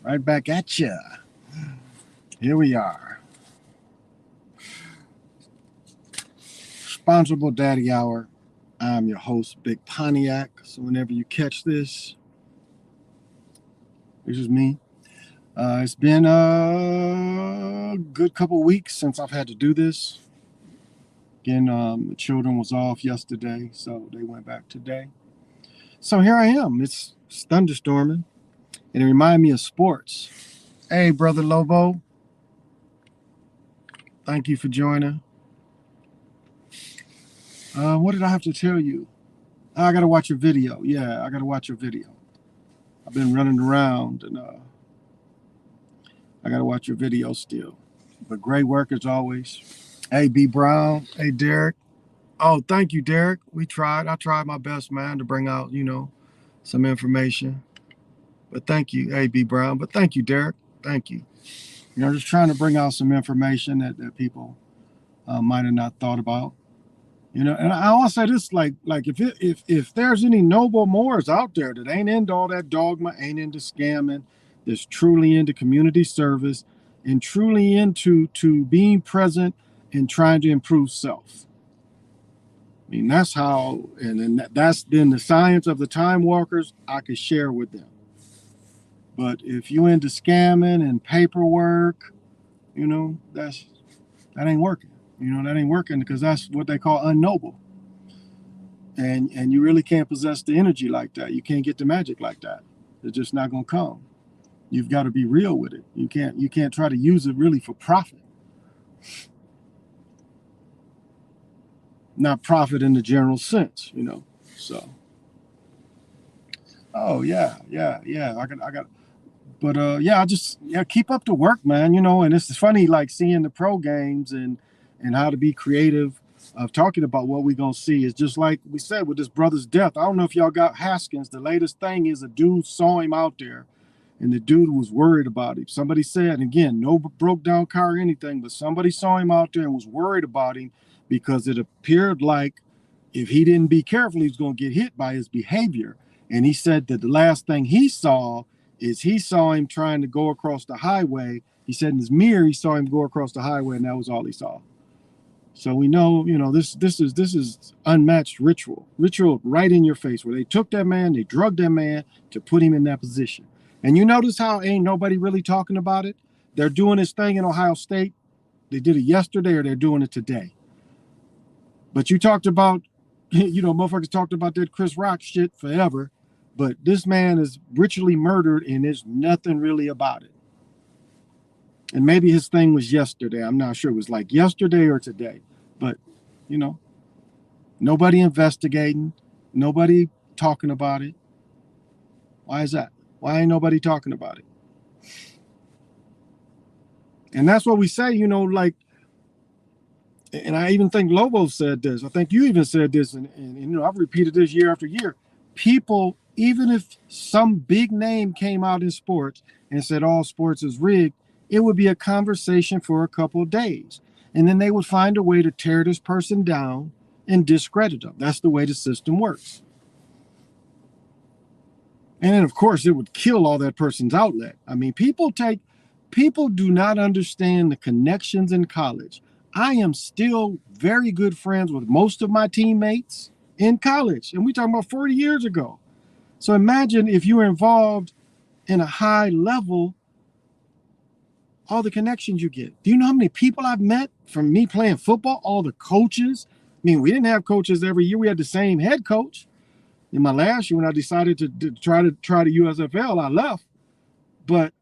Right back at ya. Here we are. Sponsorable Daddy Hour. I'm your host, Big Pontiac. So whenever you catch this is me. It's been a good couple weeks since I've had to do this. Again, the children was off yesterday, so they went back today. So here I am. It's thunderstorming, and it reminded me of sports. Hey, Brother Lobo. Thank you for joining. What did I have to tell you? I got to watch your video. Yeah, I got to watch your video. I've been running around, and I got to watch your video still. But great work as always. Hey, B. Brown. Hey, Derek. Oh, thank you, Derek. I tried my best, man, to bring out, some information. But thank you, A. B. Brown. But thank you, Derek. Thank you. Just trying to bring out some information that people might have not thought about. And I want to say this, like if there's any noble Moors out there that ain't into all that dogma, ain't into scamming, that's truly into community service and truly into being present and trying to improve self. I mean, that's how, and that's then the science of the time walkers I could share with them. But if you into scamming and paperwork, that ain't working. That ain't working because that's what they call unnoble. And you really can't possess the energy like that. You can't get the magic like that. It's just not gonna come. You've got to be real with it. You can't try to use it really for profit. Not profit in the general sense, So oh yeah. I got but keep up the work, man, and it's funny like seeing the pro games and how to be creative of talking about what we're gonna see. Is just like we said with this brother's death. I don't know if y'all got Haskins. The latest thing is a dude saw him out there and the dude was worried about him. Somebody said, again, no broke down car or anything, but somebody saw him out there and was worried about him because it appeared like if he didn't be careful, he was going to get hit by his behavior. And he said that the last thing he saw him trying to go across the highway. He said in his mirror, he saw him go across the highway, and that was all he saw. So we know, this is unmatched ritual right in your face, where they took that man, they drugged that man to put him in that position. And you notice how ain't nobody really talking about it? They're doing this thing in Ohio State. They did it yesterday, or they're doing it today. But you talked about, motherfuckers talked about that Chris Rock shit forever. But this man is ritually murdered, and there's nothing really about it. And maybe his thing was yesterday. I'm not sure. It was like yesterday or today. But, nobody investigating, nobody talking about it. Why is that? Why ain't nobody talking about it? And that's what we say, and I even think Lobo said this. I think you even said this, and I've repeated this year after year. People, even if some big name came out in sports and said all sports is rigged, it would be a conversation for a couple of days. And then they would find a way to tear this person down and discredit them. That's the way the system works. And then, of course, it would kill all that person's outlet. I mean, people do not understand the connections in college. I am still very good friends with most of my teammates in college. And we're talking about 40 years ago. So imagine if you were involved in a high level, all the connections you get. Do you know how many people I've met from me playing football? All the coaches. I mean, we didn't have coaches every year. We had the same head coach. In my last year, when I decided to try the USFL, I left. But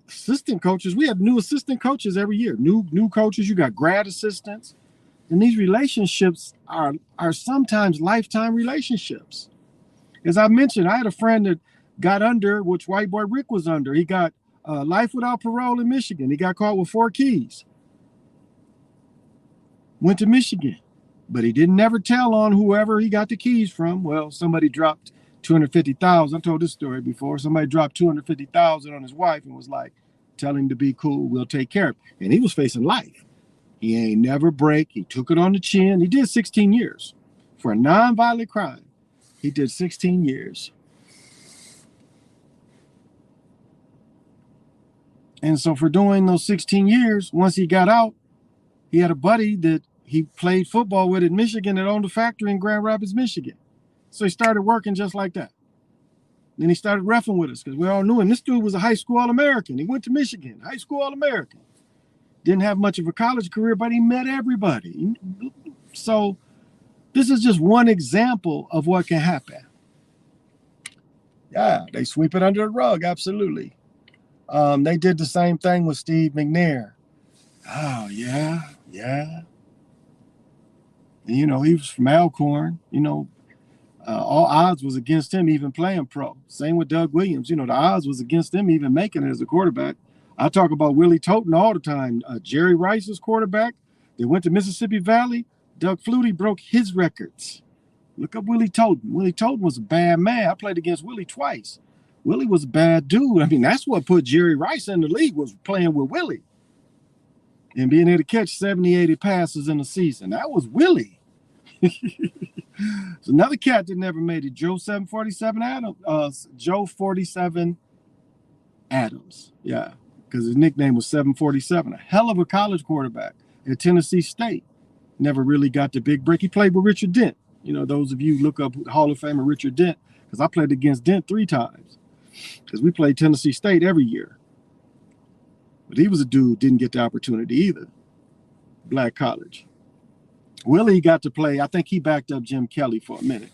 assistant coaches, we have new assistant coaches every year. New coaches. You got grad assistants, and these relationships are sometimes lifetime relationships. As I mentioned, I had a friend that got under, which White Boy Rick was under. He got life without parole in Michigan. He got caught with 4 keys. Went to Michigan. But he didn't never tell on whoever he got the keys from. Well, somebody dropped $250,000. I've told this story before. Somebody dropped $250,000 on his wife and was like, tell him to be cool. We'll take care of him. And he was facing life. He ain't never break. He took it on the chin. He did 16 years for a nonviolent crime. He did 16 years. And so for doing those 16 years, once he got out, he had a buddy that he played football with at Michigan that owned a factory in Grand Rapids, Michigan. So he started working just like that. Then he started reffing with us because we all knew him. This dude was a high school All-American. He went to Michigan, high school All-American. Didn't have much of a college career, but he met everybody. So this is just one example of what can happen. Yeah, they sweep it under the rug, absolutely. They did the same thing with Steve McNair. Oh, yeah. And, he was from Alcorn. All odds was against him even playing pro. Same with Doug Williams. The odds was against him even making it as a quarterback. I talk about Willie Toten all the time. Jerry Rice's quarterback. They went to Mississippi Valley. Doug Flutie broke his records. Look up Willie Toten. Willie Toten was a bad man. I played against Willie twice. Willie was a bad dude. I mean, that's what put Jerry Rice in the league, was playing with Willie and being able to catch 70, 80 passes in a season. That was Willie. So another cat that never made it, Joe 747 Adams. Joe 47 Adams. Yeah, because his nickname was 747. A hell of a college quarterback at Tennessee State. Never really got the big break. He played with Richard Dent. Those of you look up Hall of Famer Richard Dent, because I played against Dent 3 times. Because we played Tennessee State every year. But he was a dude, didn't get the opportunity either. Black college. Willie got to play. I think he backed up Jim Kelly for a minute.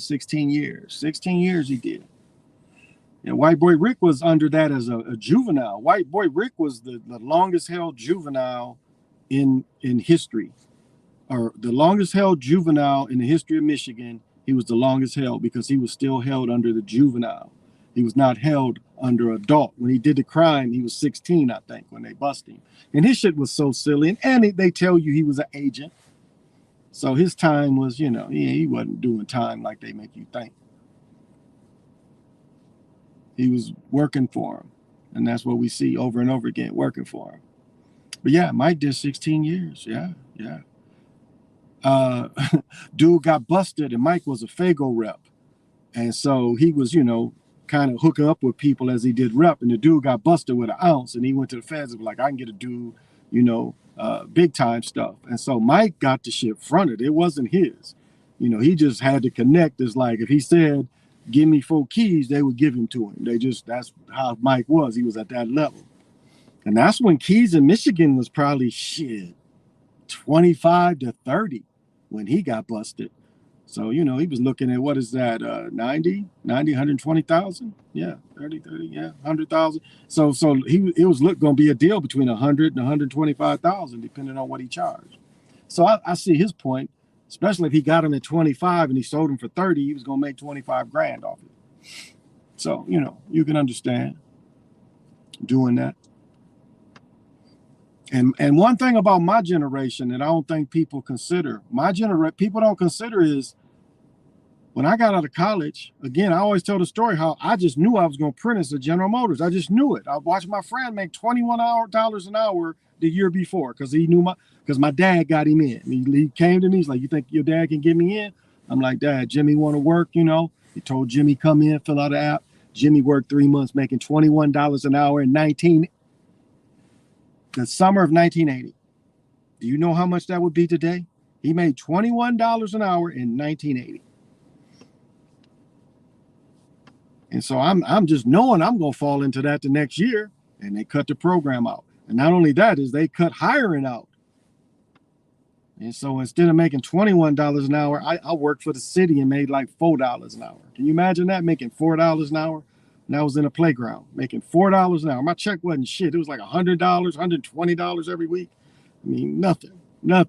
16 years. 16 years he did. White Boy Rick was under that as a juvenile. White Boy Rick was the longest held juvenile in history. Or the longest held juvenile in the history of Michigan. He was the longest held because he was still held under the juvenile. He was not held under adult. When he did the crime, he was 16, I think, when they busted him. And his shit was so silly. And they tell you he was an agent. So his time was, he wasn't doing time like they make you think. He was working for him. And that's what we see over and over again, working for him. But yeah, Mike did 16 years. Yeah. Dude got busted, and Mike was a Fago rep. And so he was, kind of hooking up with people as he did rep, and the dude got busted with an ounce, and he went to the feds and was like, I can get a dude, big time stuff. And so Mike got the shit fronted. It wasn't his. He just had to connect. It's like if he said, give me 4 keys, they would give him to him. That's how Mike was. He was at that level. And that's when keys in Michigan was probably 25 to 30 when he got busted. So, he was looking at, what is that, 90, 120,000? Yeah, 30, yeah, 100,000. So it was going to be a deal between 100 and 125,000, depending on what he charged. So I see his point, especially if he got him at 25 and he sold him for 30, he was going to make 25 grand off it. So, you can understand doing that. And one thing about my generation that I don't think people consider, people don't consider is, when I got out of college, again, I always tell the story how I just knew I was going to apprentice at General Motors. I just knew it. I watched my friend make $21 an hour the year before because my dad got him in. He came to me. He's like, you think your dad can get me in? I'm like, Dad, Jimmy want to work, He told Jimmy, come in, fill out the app. Jimmy worked 3 months making $21 an hour in the summer of 1980. Do you know how much that would be today? He made $21 an hour in 1980. And so I'm just knowing I'm going to fall into that the next year, and they cut the program out. And not only that, is they cut hiring out. And so instead of making $21 an hour, I worked for the city and made like $4 an hour. Can you imagine that, making $4 an hour? And I was in a playground making $4 an hour. My check wasn't shit. It was like $100, $120 every week. I mean, nothing. No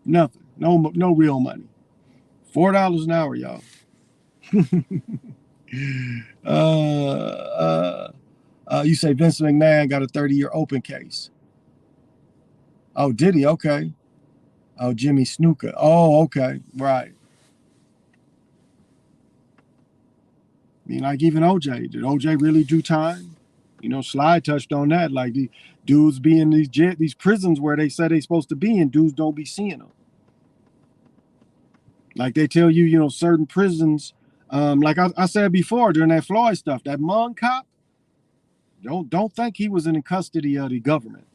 real money. $4 an hour, y'all. You say Vince McMahon got a 30-year open case. Oh, did he? Okay. Oh, Jimmy Snuka. Oh, okay. Right. I mean, like even OJ. Did OJ really do time? Sly touched on that. Like the dudes be in these prisons where they said they're supposed to be, and dudes don't be seeing them. Like they tell you, certain prisons, like I said before during that Floyd stuff, that Hmong cop, Don't think he was in custody of the government.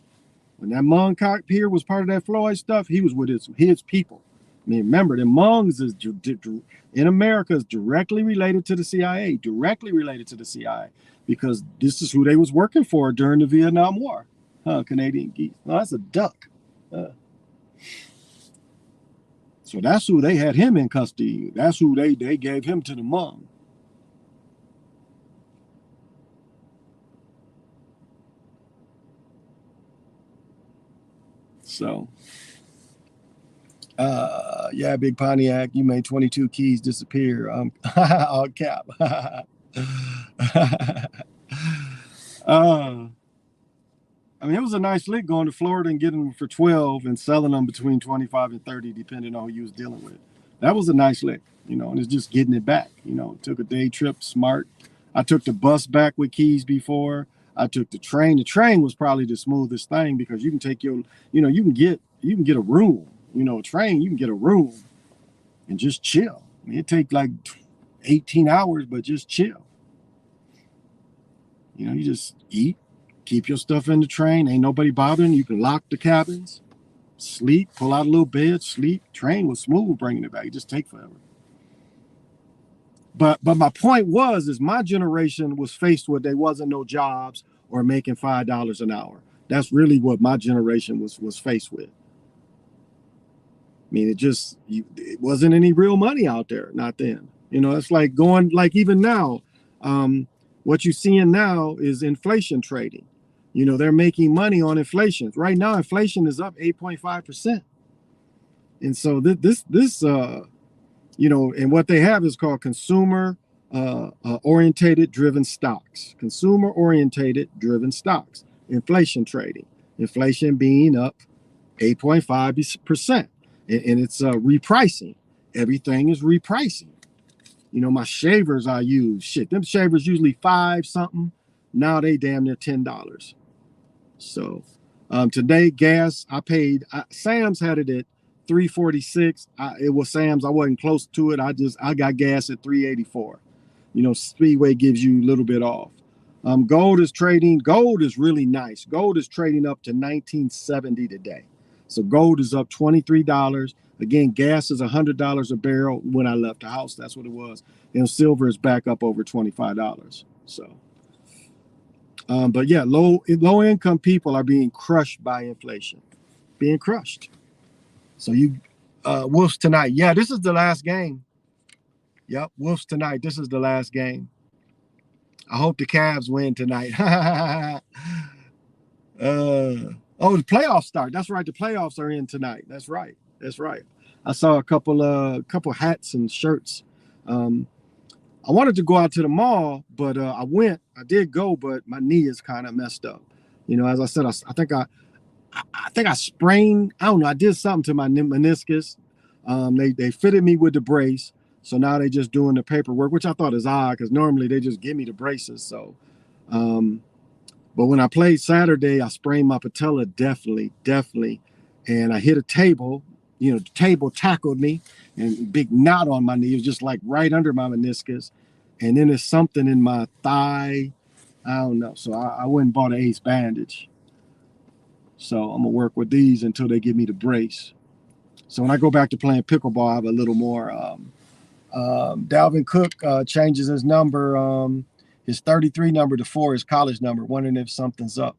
When that Hmong here was part of that Floyd stuff, he was with his people. I mean, remember, the Hmongs is in America is directly related to the CIA, directly related to the CIA, because this is who they was working for during the Vietnam War. Canadian geese. No, that's a duck. So that's who they had him in custody. That's who they gave him to the Hmong. So, yeah, Big Pontiac, you made 22 keys disappear. All cap. I mean, it was a nice lick going to Florida and getting them for 12 and selling them between 25 and 30, depending on who you was dealing with. That was a nice lick, and it's just getting it back. Took a day trip, smart. I took the bus back with keys before. I took the train. The train was probably the smoothest thing because you can take you can get a room. A train, you can get a room and just chill. I mean, it take like 18 hours, but just chill. You just eat, keep your stuff in the train. Ain't nobody bothering. You can lock the cabins, sleep, pull out a little bed, sleep. Train was smooth bringing it back. It just take forever. But my point is my generation was faced with there wasn't no jobs or making $5 an hour. That's really what my generation was faced with. I mean, it wasn't any real money out there, not then. It's like going, like even now, what you're seeing now is inflation trading. They're making money on inflation. Right now, inflation is up 8.5%. And so this and what they have is called consumer orientated driven stocks. Consumer orientated driven stocks. Inflation trading. Inflation being up 8.5%. And it's repricing. Everything is repricing. My shavers I use, them shavers usually $5 something. Now they damn near $10. So today gas I paid. Sam's had it at $3.46. It was Sam's. I wasn't close to it. I got gas at $3.84. Speedway gives you a little bit off. Gold is trading. Gold is really nice. Gold is trading up to $19.70 today. So gold is up $23. Again, gas is $100 a barrel. When I left the house, that's what it was. And silver is back up over $25. So, but yeah, low income people are being crushed by inflation, being crushed. So Wolves tonight. Yeah, this is the last game. Yep, Wolves tonight. This is the last game. I hope the Cavs win tonight. Oh, the playoffs start. That's right. The playoffs are in tonight. That's right. I saw a couple hats and shirts. I wanted to go out to the mall, but I did go, but my knee is kind of messed up. As I said, I think I sprained. I don't know. I did something to my meniscus. They fitted me with the brace. So now they just doing the paperwork, which I thought is odd because normally they just give me the braces. So, but when I played Saturday, I sprained my patella definitely. And I hit a table, the table tackled me and big knot on my knee. It was just like right under my meniscus. And then there's something in my thigh. I don't know. So I went and bought an Ace bandage. So I'm going to work with these until they give me the brace. So when I go back to playing pickleball, I have a little more. Dalvin Cook changes his number, his 33 number to 4, his college number, wondering if something's up.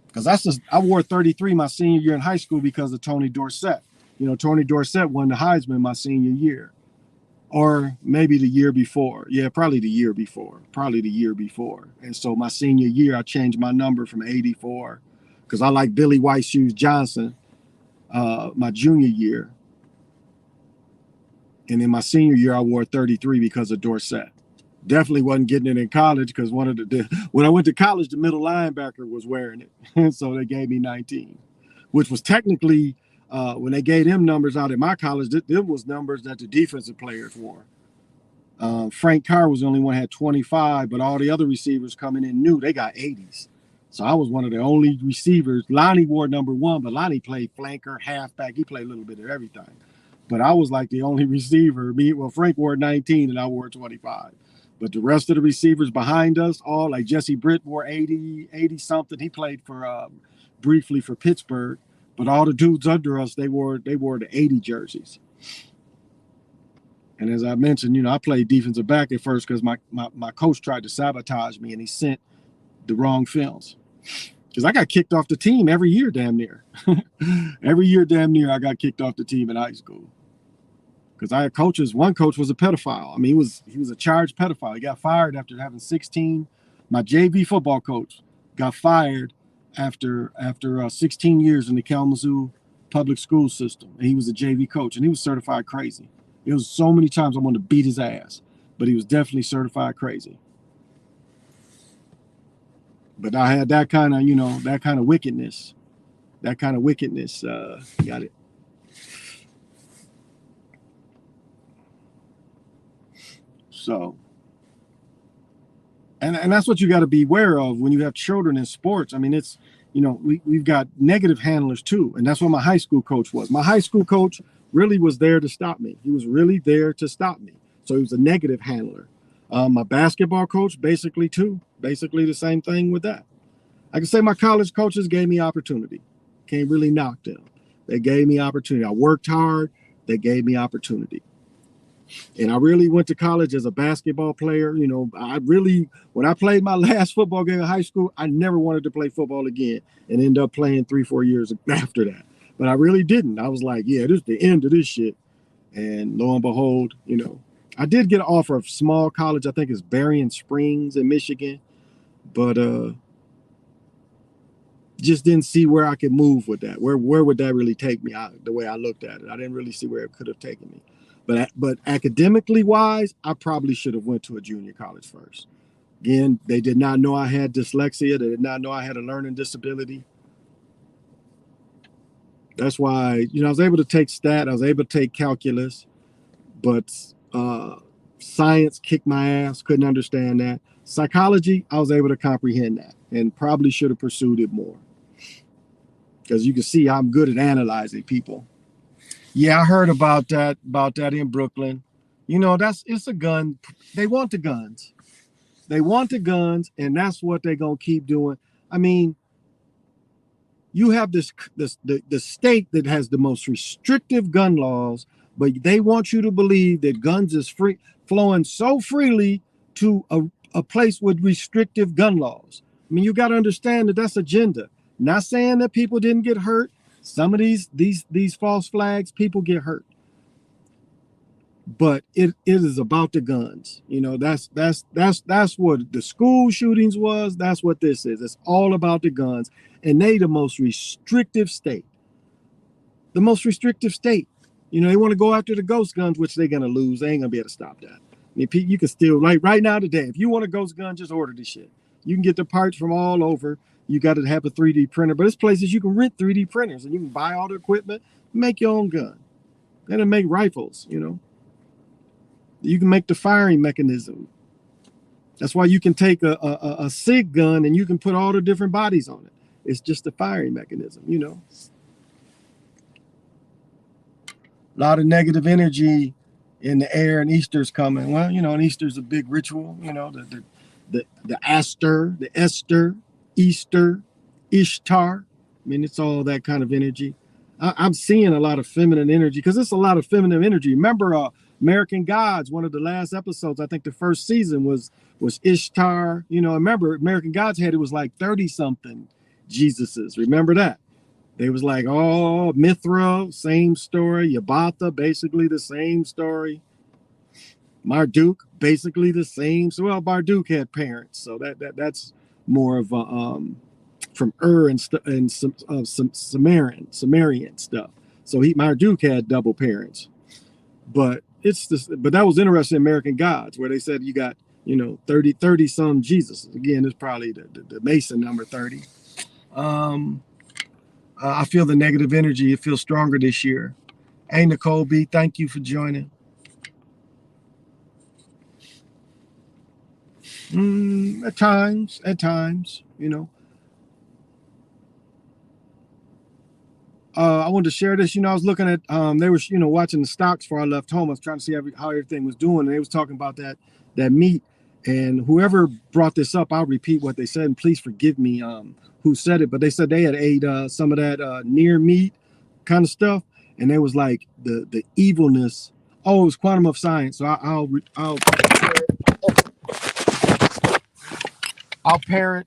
Because I wore 33 my senior year in high school because of Tony Dorsett. Tony Dorsett won the Heisman my senior year. Or maybe the year before. Yeah, probably the year before. And so my senior year, I changed my number from 84 because I like Billy White Shoes Johnson my junior year. And in my senior year, I wore 33 because of Dorsett. Definitely wasn't getting it in college because when I went to college, the middle linebacker was wearing it. And so they gave me 19, which was technically, when they gave them numbers out at my college, them was numbers that the defensive players wore. Frank Carr was the only one who had 25, but all the other receivers coming in new, they got 80s. So I was one of the only receivers. Lonnie wore number 1, but Lonnie played flanker, halfback. He played a little bit of everything. But I was like the only receiver. Frank wore 19 and I wore 25. But the rest of the receivers behind us, all like Jesse Britt wore 80 something. He played for briefly for Pittsburgh, but all the dudes under us, they wore the 80 jerseys. And as I mentioned, I played defensive back at first because my coach tried to sabotage me and he sent the wrong films. Because I got kicked off the team every year, damn near. Every year, damn near, I got kicked off the team in high school. Because I had coaches. One coach was a pedophile. I mean, he was a charged pedophile. He got fired after having 16. My JV football coach got fired after 16 years in the Kalamazoo public school system. And he was a JV coach, and he was certified crazy. It was so many times I wanted to beat his ass, but he was definitely certified crazy. But I had that kind of wickedness. Got it. So, and that's what you got to be aware of when you have children in sports. I mean, it's, we've got negative handlers too. And that's what my high school coach was. My high school coach really was there to stop me. He was really there to stop me. So he was a negative handler. My basketball coach, basically the same thing with that. I can say my college coaches gave me opportunity. Can't really knock them. They gave me opportunity. I worked hard. They gave me opportunity. And I really went to college as a basketball player. When I played my last football game in high school, I never wanted to play football again and end up playing 3-4 years after that. But I really didn't. I was like, yeah, this is the end of this shit. And lo and behold, I did get an offer of small college. I think it's Berrien Springs in Michigan, but just didn't see where I could move with that. Where would that really take me? The way I looked at it, I didn't really see where it could have taken me. But academically wise, I probably should have went to a junior college first. Again, they did not know I had dyslexia. They did not know I had a learning disability. That's why, I was able to take stat. I was able to take calculus, but science kicked my ass. Couldn't understand that. Psychology, I was able to comprehend that and probably should have pursued it more. Because you can see I'm good at analyzing people. Yeah, I heard about that in Brooklyn. It's a gun. They want the guns. They want the guns, and that's what they're gonna keep doing. I mean, you have the state that has the most restrictive gun laws, but they want you to believe that guns is flowing so freely to a place with restrictive gun laws. I mean, you got to understand that that's agenda. Not saying that people didn't get hurt. Some of these false flags, people get hurt. But it is about the guns. That's what the school shootings was. That's what this is. It's all about the guns. And they the most restrictive state. The most restrictive state. They want to go after the ghost guns, which they're going to lose. They ain't going to be able to stop that. I mean, you can still, like right now today, if you want a ghost gun, just order this shit. You can get the parts from all over. You got to have a 3D printer. But there's places you can rent 3D printers and you can buy all the equipment, make your own gun. And make rifles, You can make the firing mechanism. That's why you can take a SIG gun and you can put all the different bodies on it. It's just the firing mechanism, A lot of negative energy in the air, and Easter's coming. Well, and Easter's a big ritual, the Aster, the Esther, Easter, Ishtar. I mean, it's all that kind of energy. I'm seeing a lot of feminine energy because it's a lot of feminine energy. Remember American Gods, one of the last episodes, I think the first season was Ishtar. Remember American Gods it was like 30 something Jesuses. Remember that? They was like, oh, Mithra, same story. Yabatha, basically the same story. Marduk, basically the same. So, well, Marduk had parents, so that's more of from and some Sumerian stuff. So Marduk had double parents, but that was interesting in American Gods, where they said you got 30 some Jesus. Again, it's probably the Mason number 30. I feel the negative energy. It feels stronger this year. Hey, Nicole B, thank you for joining. At times, I wanted to share this. I was looking at, they were, watching the stocks before I left home. I was trying to see how everything was doing. And they was talking about that meat. And whoever brought this up, I'll repeat what they said, and please forgive me who said it, but they said they had ate some of that near meat kind of stuff, and they was like the evilness. Oh, it was Quantum of Science. So I'll parrot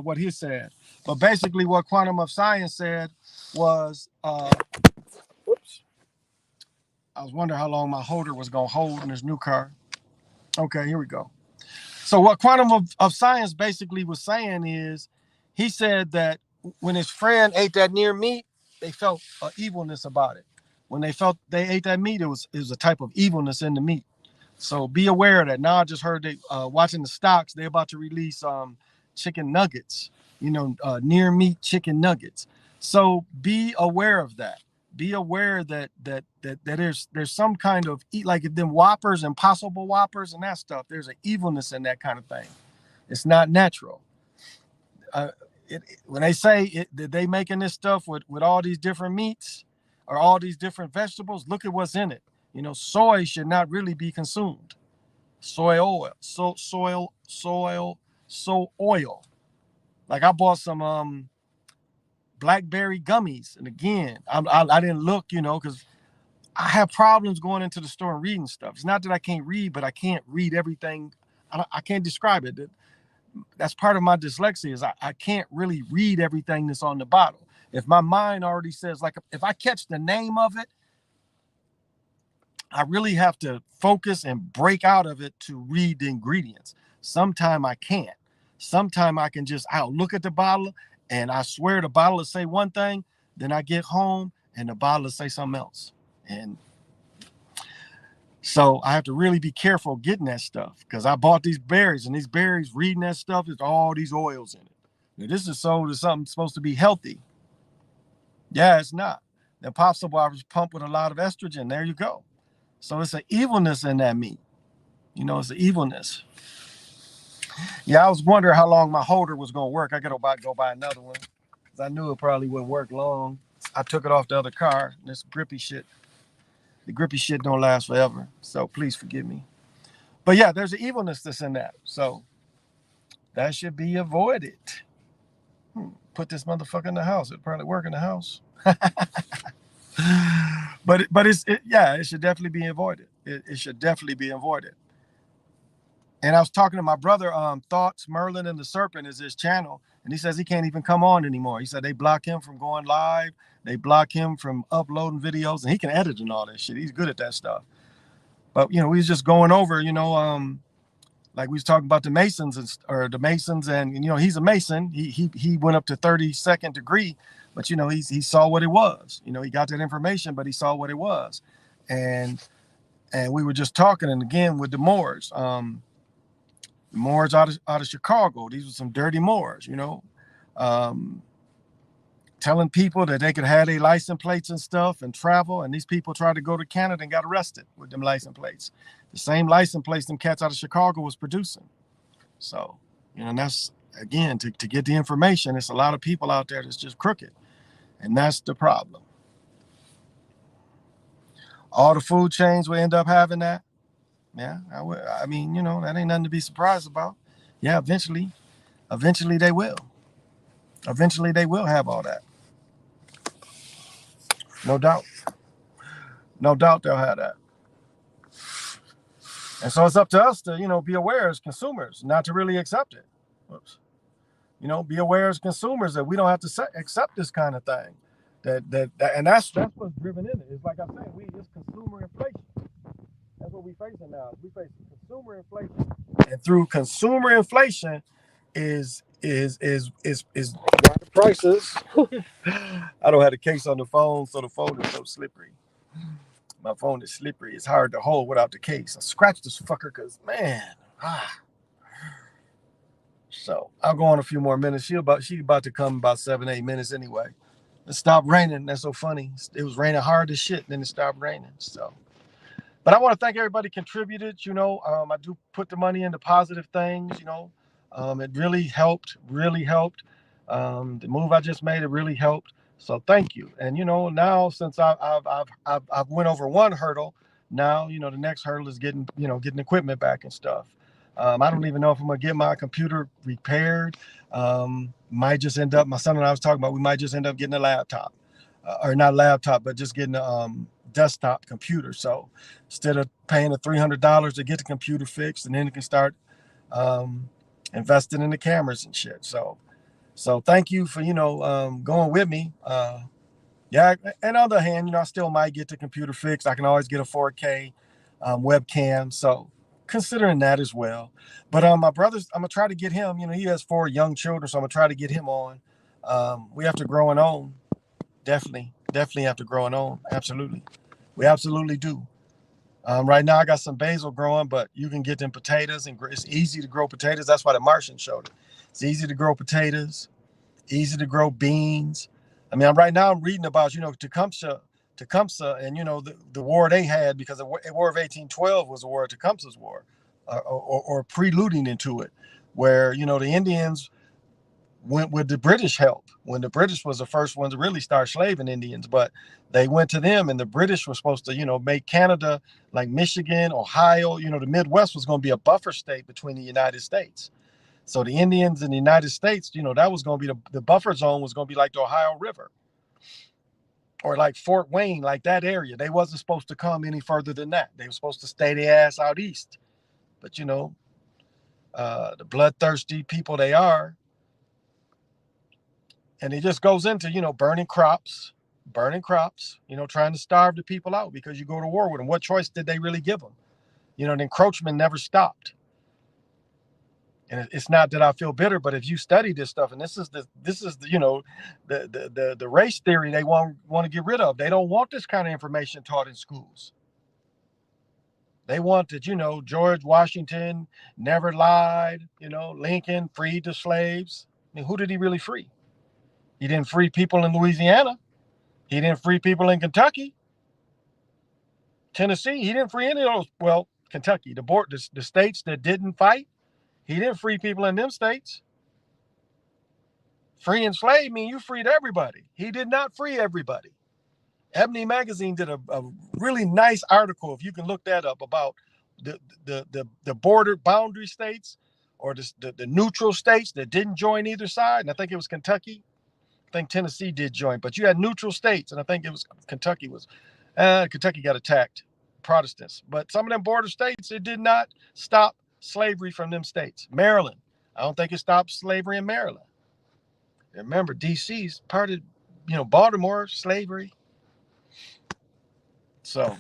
what he said. But basically, what Quantum of Science said was, whoops. I was wondering how long my holder was gonna hold in this new car. Okay, here we go. So what Quantum of Science basically was saying is, he said that when his friend ate that near meat, they felt evilness about it. When they ate that meat, it was a type of evilness in the meat. So be aware of that. Now I just heard they watching the stocks, they're about to release chicken nuggets, near meat chicken nuggets. So be aware of that. Be aware that there's some kind of like them Whoppers, Impossible Whoppers, and that stuff. There's an evilness in that kind of thing. It's not natural. When they say that they making this stuff with all these different meats or all these different vegetables, look at what's in it. Soy should not really be consumed. Soy oil, so oil. Like I bought some blackberry gummies, and again, I didn't look, because I have problems going into the store and reading stuff. It's not that I can't read, but I can't read everything. I can't describe it. That's part of my dyslexia is I can't really read everything that's on the bottle. If my mind already says, like, if I catch the name of it, I really have to focus and break out of it to read the ingredients. Sometime I can't. Sometime I can I'll look at the bottle and I swear the bottle will say one thing, then I get home and the bottle will say something else. And so I have to really be careful getting that stuff because I bought these berries, and these berries, reading that stuff, there's all these oils in it. Now, this is sold as something supposed to be healthy. Yeah, it's not. The Impossible was pumped with a lot of estrogen. There you go. So it's an evilness in that meat. It's an evilness. Yeah, I was wondering how long my holder was going to work. I got to go buy another one because I knew it probably wouldn't work long. I took it off the other car. This grippy shit. The grippy shit don't last forever. So please forgive me. But yeah, there's an evilness that's in that. So that should be avoided. Put this motherfucker in the house. It'd probably work in the house. but it should definitely be avoided. It should definitely be avoided. And I was talking to my brother, Thoughts, Merlin and the Serpent is his channel. And he says he can't even come on anymore. He said they block him from going live. They block him from uploading videos, and he can edit and all that shit. He's good at that stuff. But, we was just going over, like we was talking about the Masons and he's a Mason. He went up to 32nd degree, but, he saw what it was. He got that information, but he saw what it was. And we were just talking, and again, with the Moors, Moors out of Chicago. These were some dirty Moors, telling people that they could have their license plates and stuff and travel. And these people tried to go to Canada and got arrested with them license plates. The same license plates them cats out of Chicago was producing. So, and that's, again, to get the information, it's a lot of people out there that's just crooked. And that's the problem. All the food chains will end up having that. Yeah, I mean, that ain't nothing to be surprised about. Yeah, eventually they will. Eventually they will have all that. No doubt. No doubt they'll have that. And so it's up to us to, be aware as consumers, not to really accept it. Whoops. Be aware as consumers that we don't have to accept this kind of thing. And that's what's driven in it. It's like I said, it's consumer inflation. That's what we're facing now. We're facing consumer inflation, and through consumer inflation is why the prices. I don't have the case on the phone, so the phone is so slippery. My phone is slippery. It's hard to hold without the case. I scratched this fucker because, man. So I'll go on a few more minutes. She about to come about 7-8 minutes anyway. It stopped raining. That's so funny. It was raining hard as shit, then it stopped raining. So. But I want to thank everybody contributed. I do put the money into positive things. It really helped. The move I just made, it really helped. So thank you. And now since I've went over one hurdle, now the next hurdle is getting equipment back and stuff. I don't even know if I'm gonna get my computer repaired. Might just end up. My son and I was talking about we might just end up getting a laptop, or not laptop, but just getting a desktop computer. So instead of paying the $300 to get the computer fixed, and then you can start um, investing in the cameras and shit. So thank you for going with me. Yeah, and on the other hand, I still might get the computer fixed. I can always get a 4K webcam. So considering that as well. But my brother's, I'm gonna try to get him. He has 4 young children, so I'm gonna try to get him on. We have to grow and own. Definitely have to grow and own. Absolutely, we absolutely do. Right now, I got some basil growing, but you can get them potatoes, and it's easy to grow potatoes. That's why the Martian showed it. It's easy to grow potatoes, easy to grow beans. I mean, right now I'm reading about Tecumseh, and the war they had, because the War of 1812 was the War of Tecumseh's War, or preluding into it, where the Indians went with the British help when the British was the first ones to really start slaving Indians, but they went to them, and the British were supposed to make Canada, like Michigan, Ohio, the Midwest was going to be a buffer state between the United States. So the Indians in the United States, that was going to be the buffer zone was going to be like the Ohio River, or like Fort Wayne, like that area. They wasn't supposed to come any further than that. They were supposed to stay their ass out east. But the bloodthirsty people they are, and it just goes into burning crops, trying to starve the people out because you go to war with them. What choice did they really give them? The encroachment never stopped. And it's not that I feel bitter, but if you study this stuff, and this is the the race theory they want to get rid of. They don't want this kind of information taught in schools. They want that George Washington never lied. Lincoln freed the slaves. I mean, who did he really free? He didn't free people in Louisiana. He didn't free people in Kentucky, Tennessee. He didn't free any of those. Well, Kentucky, the states that didn't fight. He didn't free people in them states. Free and slave mean you freed everybody. He did not free everybody. Ebony Magazine did a really nice article, if you can look that up, about the border boundary states, or the neutral states that didn't join either side. And I think it was Kentucky. I think Tennessee did join, but you had neutral states, and I think it was Kentucky got attacked, Protestants. But some of them border states, it did not stop slavery from them states. Maryland, I don't think it stopped slavery in Maryland. Remember, D.C.'s part of, Baltimore slavery. So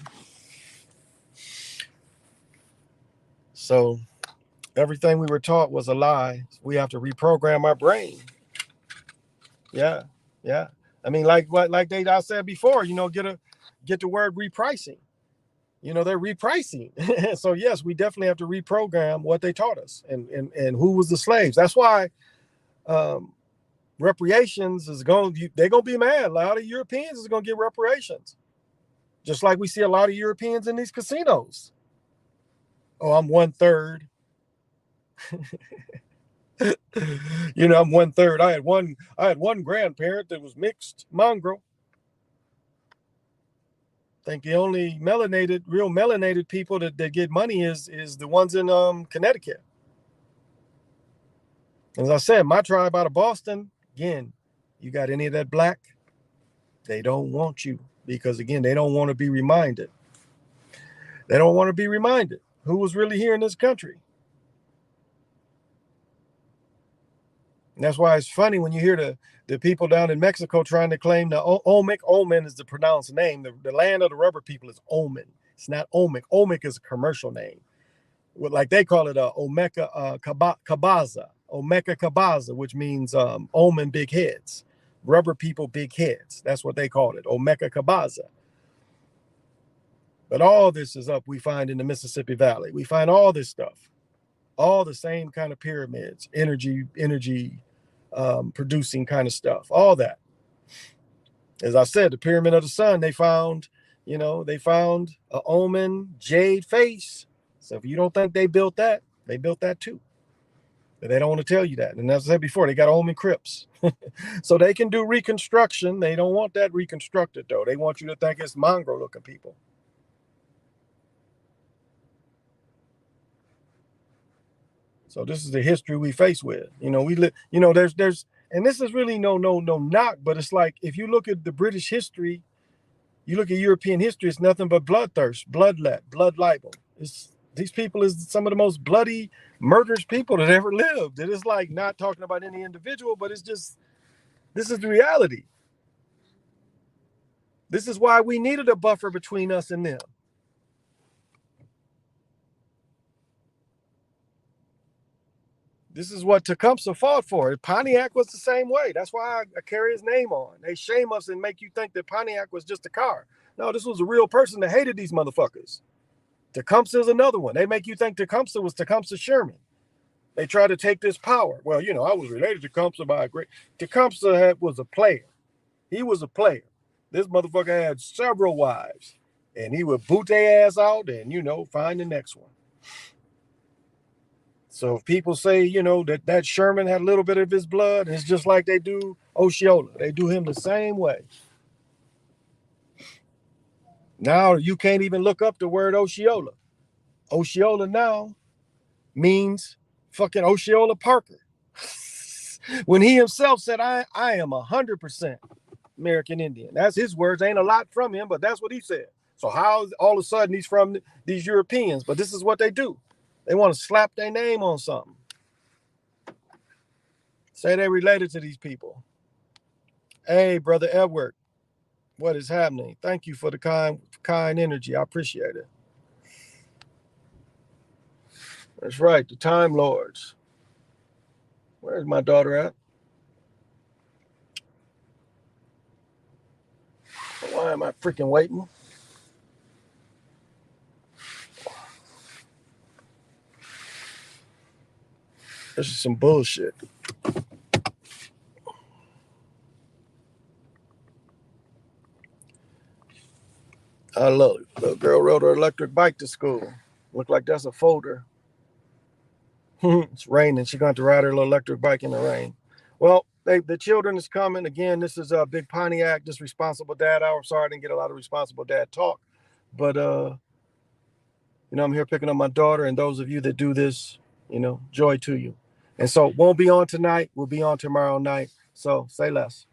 everything we were taught was a lie. We have to reprogram our brain. Yeah. I mean, like I said before, get the word repricing. They're repricing. So yes, we definitely have to reprogram what they taught us, and who was the slaves. That's why reparations they're gonna be mad. A lot of Europeans is gonna get reparations, just like we see a lot of Europeans in these casinos. Oh, I'm 1/3. I'm 1/3. I had one grandparent that was mixed mongrel. I think the only real melanated people that get money is the ones in Connecticut. As I said, my tribe out of Boston, again, you got any of that black, they don't want you, because again, they don't want to be reminded. They don't want to be reminded who was really here in this country. And that's why it's funny when you hear the people down in Mexico trying to claim the Olmec. Omen is the pronounced name. The land of the rubber people is Omen. It's not Olmec. Olmec is a commercial name. Like they call it Olmeca Cabaza. Olmeca Cabaza, which means Omen big heads. Rubber people big heads. That's what they called it. Olmeca Cabaza. But all this is up, we find in the Mississippi Valley. We find all this stuff. All the same kind of pyramids, energy producing kind of stuff, all that. As I said, the Pyramid of the Sun, they found a Omen jade face. So if you don't think they built that too. But they don't want to tell you that. And as I said before, they got Omen crypts. So they can do reconstruction. They don't want that reconstructed, though. They want you to think it's mongrel looking people. So this is the history we face with. You know, there's and this is really no knock, but it's like if you look at the British history, you look at European history, it's nothing but bloodthirst, bloodlet, blood libel. It's these people is some of the most bloody, murderous people that ever lived. It is like not talking about any individual, but it's just this is the reality. This is why we needed a buffer between us and them. This is what Tecumseh fought for. Pontiac was the same way. That's why I carry his name on. They shame us and make you think that Pontiac was just a car. No, this was a real person that hated these motherfuckers. Tecumseh is another one. They make you think Tecumseh was Tecumseh Sherman. They try to take this power. Well, you know, I was related to Tecumseh by a great... Tecumseh was a player. He was a player. This motherfucker had several wives. And he would boot their ass out and, you know, find the next one. So if people say, you know, that Sherman had a little bit of his blood, it's just like they do Osceola. They do him the same way. Now you can't even look up the word Osceola. Osceola now means fucking Osceola Parker. When he himself said, I am 100% American Indian. That's his words. Ain't a lot from him, but that's what he said. So how all of a sudden he's from these Europeans? But this is what they do. They want to slap their name on something. Say they related to these people. Hey, Brother Edward, what is happening? Thank you for the kind energy. I appreciate it. That's right, the Time Lords. Where's my daughter at? Why am I freaking waiting? This is some bullshit. I love it. Little girl rode her electric bike to school. Look like that's a folder. It's raining. She's going to ride her little electric bike in the rain. Well, the children is coming. Again, this is a Big Pontiac, this Responsible Dad Hour. I'm sorry I didn't get a lot of Responsible Dad talk. But, you know, I'm here picking up my daughter. And those of you that do this, you know, joy to you. And so won't be on tonight. We'll be on tomorrow night. So say less.